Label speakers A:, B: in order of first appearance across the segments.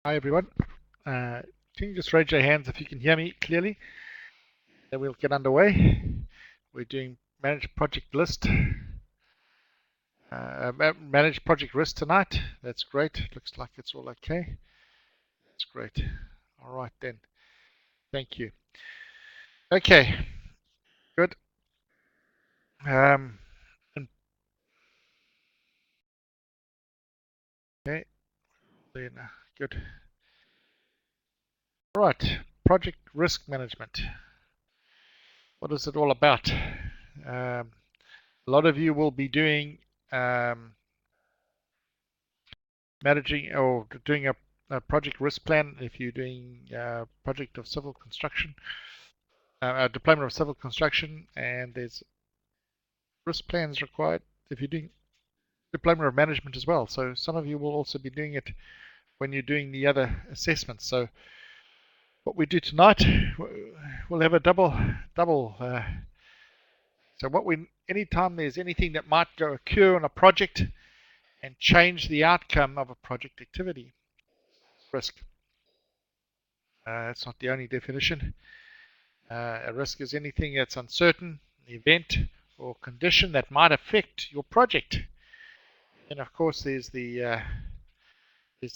A: Hi everyone. Can you just raise your hands if you can hear me clearly? Then we'll get underway. We're doing manage project list, manage project risk tonight. That's great. Looks like it's all okay. That's great. All right then. Thank you. Okay. Good. And okay. Then good. All right. Project risk management. What is it all about? A lot of you will be doing managing or doing a project risk plan if you're doing a project of civil construction, a deployment of civil construction, and there's risk plans required if you're doing deployment of management as well. So some of you will also be doing it when you're doing the other assessments. So what we do tonight, we'll have a double. So anytime there's anything that might occur on a project and change the outcome of a project activity, risk. That's not the only definition. A risk is anything that's uncertain, an event or condition that might affect your project. And of course, there's the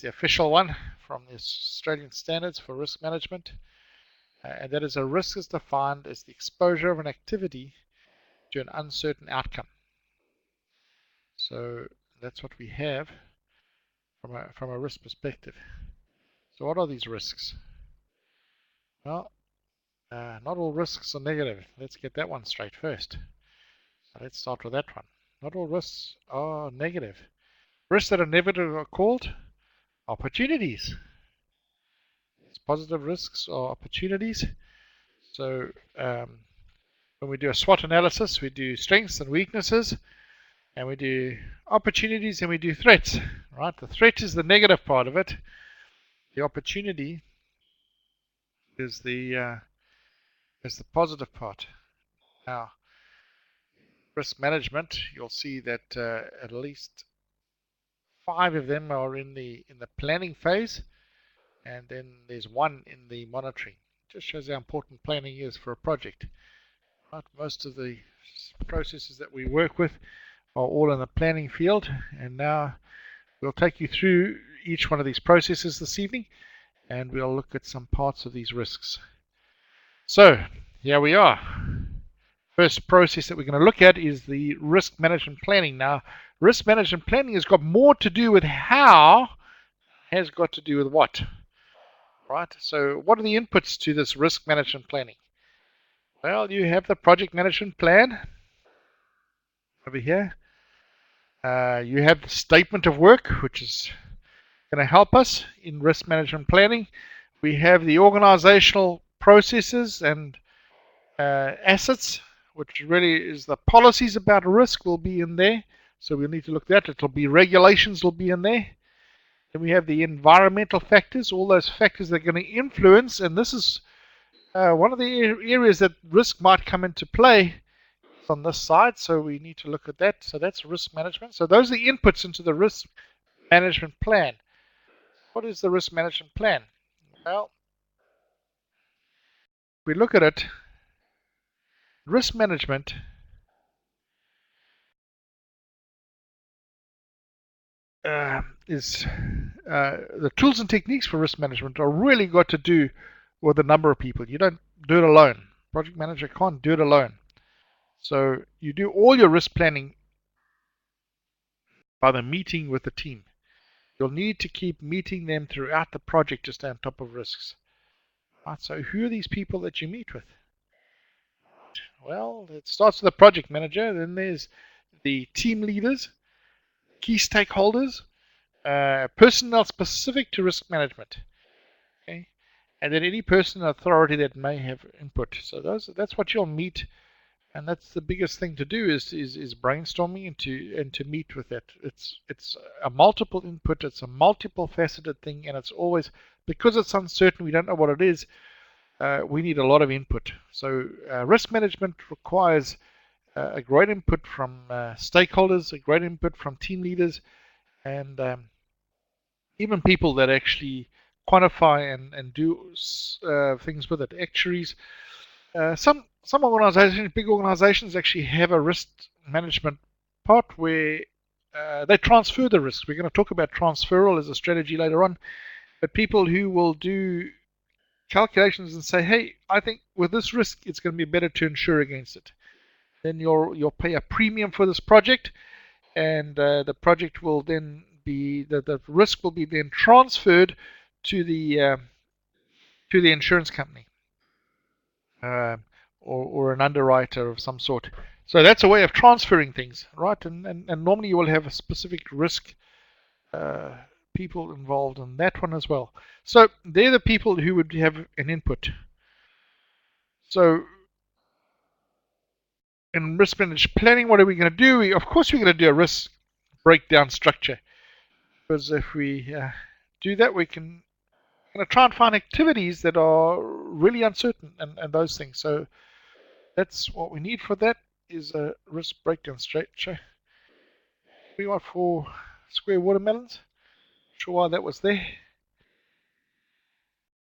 A: official one from the Australian Standards for Risk Management, and that is a risk is defined as the exposure of an activity to an uncertain outcome. So that's what we have from a risk perspective. So what are these risks? Well, not all risks are negative. Let's get that one straight first. So let's start with that one. Not all risks are negative. Risks that are negative are called opportunities. Positive risks are opportunities. So when we do a SWOT analysis, we do strengths and weaknesses, and we do opportunities and we do threats. Right? The threat is the negative part of it. The opportunity is the positive part. Now, risk management, you'll see that at least 5 of them are in the planning phase, and then there's 1 in the monitoring. Just shows how important planning is for a project. Right? Most of the processes that we work with are all in the planning field, and now we'll take you through each one of these processes this evening, and we'll look at some parts of these risks. So here we are. First process that we're going to look at is the risk management planning. Now, risk management planning has got more to do with how, has got to do with what. Right? So what are the inputs to this risk management planning? Well, you have the project management plan over here. You have the statement of work, which is going to help us in risk management planning. We have the organizational processes and assets, which really is the policies about risk will be in there. So we'll need to look at that. It'll be regulations will be in there. Then we have the environmental factors, all those factors that are going to influence, and this is one of the areas that risk might come into play on this side, so we need to look at that. So that's risk management. So those are the inputs into the risk management plan. What is the risk management plan? Well, if we look at it, risk management is the tools and techniques for risk management are really got to do with a number of people. You don't do it alone. Project manager can't do it alone. So you do all your risk planning by the meeting with the team. You'll need to keep meeting them throughout the project to stay on top of risks. Right, so who are these people that you meet with? Well, it starts with the project manager, then there's the team leaders, key stakeholders, personnel specific to risk management. Okay, and then any person in authority that may have input. So that's what you'll meet, and that's the biggest thing to do is brainstorming and to meet with that. It's a multiple input, it's a multiple faceted thing, and it's always, because it's uncertain, we don't know what it is, we need a lot of input. So risk management requires a great input from stakeholders, a great input from team leaders, and even people that actually quantify and do things with it. Actuaries, some organizations, big organizations, actually have a risk management part where they transfer the risk. We're going to talk about transferal as a strategy later on, but people who will do calculations and say, hey, I think with this risk it's going to be better to insure against it. Then you'll pay a premium for this project, and the project will then be the risk will be then transferred to the insurance company or an underwriter of some sort. So that's a way of transferring things, right? And normally you will have a specific risk people involved in that one as well. So they're the people who would have an input. So in risk management planning, what are we going to do? Of course, we're going to do a risk breakdown structure, because if we do that, we can try and find activities that are really uncertain and those things. So that's what we need for that, is a risk breakdown structure. We want 4 square watermelons. Not sure why that was there.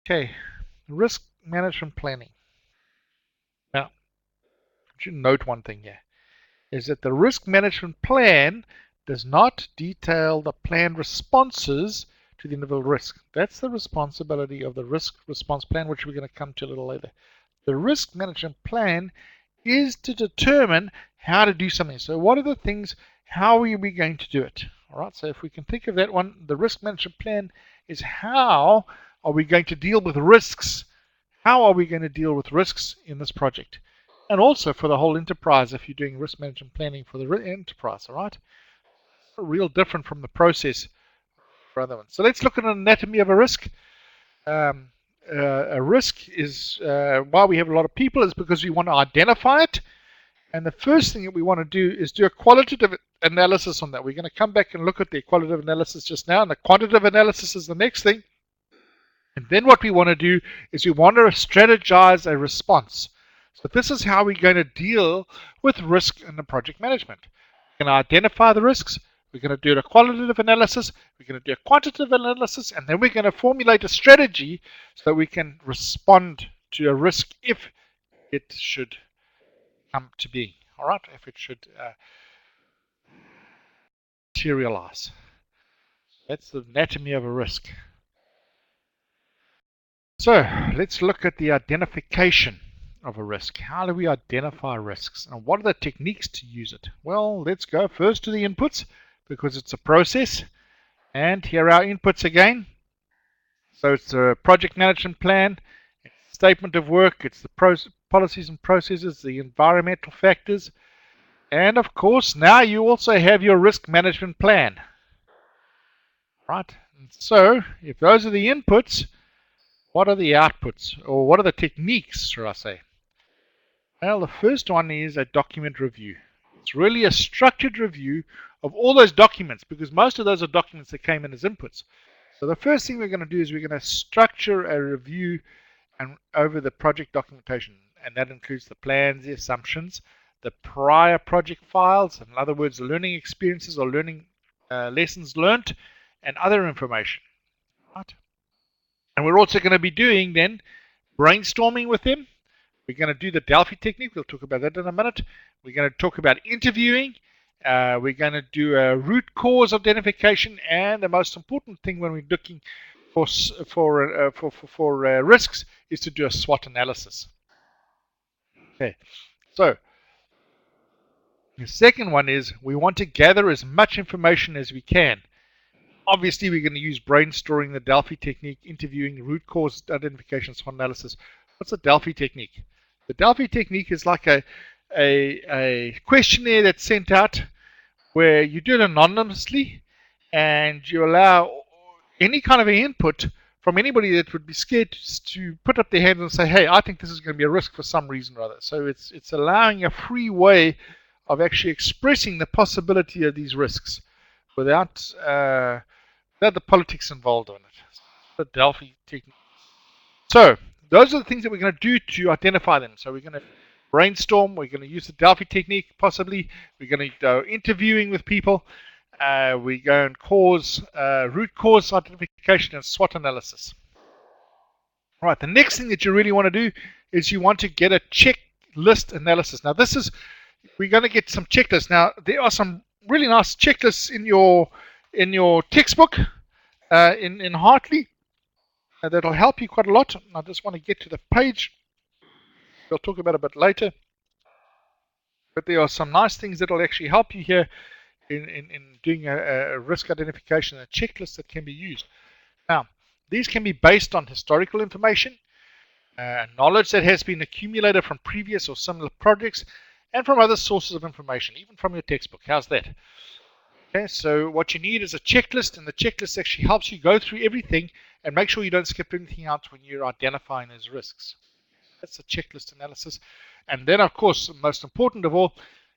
A: Okay, risk management planning. Now, I should note one thing here, is that the risk management plan does not detail the planned responses to the individual risk. That's the responsibility of the risk response plan, which we're going to come to a little later. The risk management plan is to determine how to do something. So what are the things, how are we going to do it? All right, so if we can think of that one, the risk management plan is how are we going to deal with risks? How are we going to deal with risks in this project? And also for the whole enterprise, if you're doing risk management planning for the enterprise, all right? It's real different from the process for other ones. So let's look at an anatomy of a risk. A risk is, why we have a lot of people, is because we want to identify it. And the first thing that we want to do is do a qualitative analysis on that. We're going to come back and look at the qualitative analysis just now, and the quantitative analysis is the next thing. And then what we want to do is we want to strategize a response. So this is how we're going to deal with risk in the project management. We're going to identify the risks. We're going to do a qualitative analysis. We're going to do a quantitative analysis, and then we're going to formulate a strategy so that we can respond to a risk if it should come to be. All right, if it should materialize. That's the anatomy of a risk. So let's look at the identification of a risk. How do we identify risks, and what are the techniques to use it? Well, let's go first to the inputs, because it's a process. And here are our inputs again. So it's a project management plan, it's a statement of work, it's the policies and processes, the environmental factors, and of course now you also have your risk management plan. Right? And so if those are the inputs, what are the outputs, or what are the techniques, should I say? Well, the first one is a document review. It's really a structured review of all those documents, because most of those are documents that came in as inputs. So the first thing we're going to do is we're going to structure a review and over the project documentation, and that includes the plans, the assumptions, the prior project files, in other words, learning experiences or learning lessons learned, and other information. Right? And we're also going to be doing then brainstorming with them. We're going to do the Delphi technique. We'll talk about that in a minute. We're going to talk about interviewing. We're going to do a root cause identification, and the most important thing when we're looking for risks is to do a SWOT analysis. Okay, so the second one is we want to gather as much information as we can. Obviously, we're going to use brainstorming, the Delphi technique, interviewing, root cause identification, SWOT analysis. What's the Delphi technique? The Delphi technique is like a questionnaire that's sent out where you do it anonymously, and you allow any kind of input from anybody that would be scared to put up their hands and say, hey, I think this is going to be a risk for some reason or other. So it's allowing a free way of actually expressing the possibility of these risks without the politics involved in it. The Delphi technique. So those are the things that we're going to do to identify them. So we're going to brainstorm, we're going to use the Delphi technique possibly, we're going to go interviewing with people, we go and root cause identification and SWOT analysis. All right, the next thing that you really want to do is you want to get a checklist analysis. Now, we're going to get some checklists. Now, there are some really nice checklists in your textbook in Hartley that'll help you quite a lot. I just want to get to the page. We'll talk about it a bit later. But there are some nice things that will actually help you here in doing a risk identification, a checklist that can be used. Now, these can be based on historical information, knowledge that has been accumulated from previous or similar projects, and from other sources of information, even from your textbook. How's that? Okay, so what you need is a checklist, and the checklist actually helps you go through everything and make sure you don't skip anything out when you're identifying those risks. That's the checklist analysis. And then, of course, most important of all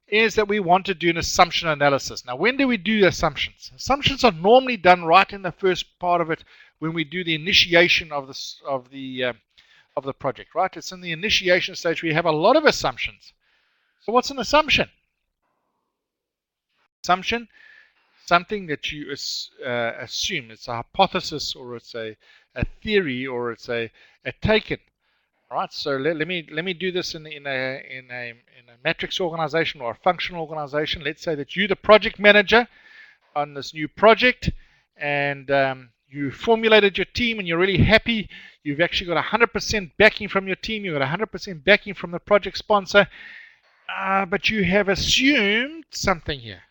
A: is that we want to do an assumption analysis. Now, when do we do assumptions? Assumptions are normally done right in the first part of it when we do the initiation of the project, right? It's in the initiation stage where you have a lot of assumptions. So what's an assumption? Assumption, something that you assume. It's a hypothesis, or it's a theory, or it's a taken. All right, so let me do this in a matrix organization or a functional organization. Let's say that you're the project manager on this new project, and you formulated your team, and you're really happy. You've actually got 100% backing from your team. You've got 100% backing from the project sponsor, but you have assumed something here.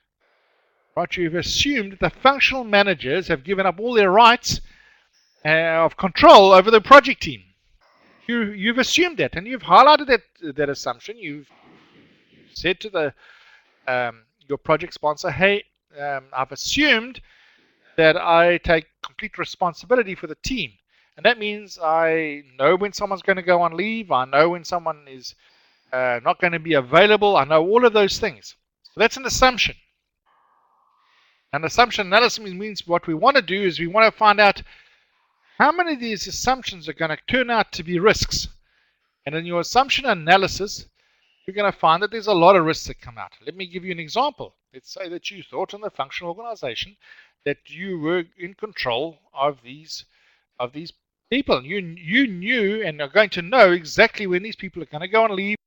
A: Right, you've assumed that the functional managers have given up all their rights of control over the project team. You've assumed that, and you've highlighted that assumption. You've said to your project sponsor, hey, I've assumed that I take complete responsibility for the team. And that means I know when someone's going to go on leave. I know when someone is not going to be available. I know all of those things. So that's an assumption. An assumption analysis means what we want to do is we want to find out how many of these assumptions are going to turn out to be risks. And in your assumption analysis, you're going to find that there's a lot of risks that come out. Let me give you an example. Let's say that you thought in the functional organization that you were in control of these people. You knew and are going to know exactly when these people are going to go on leave.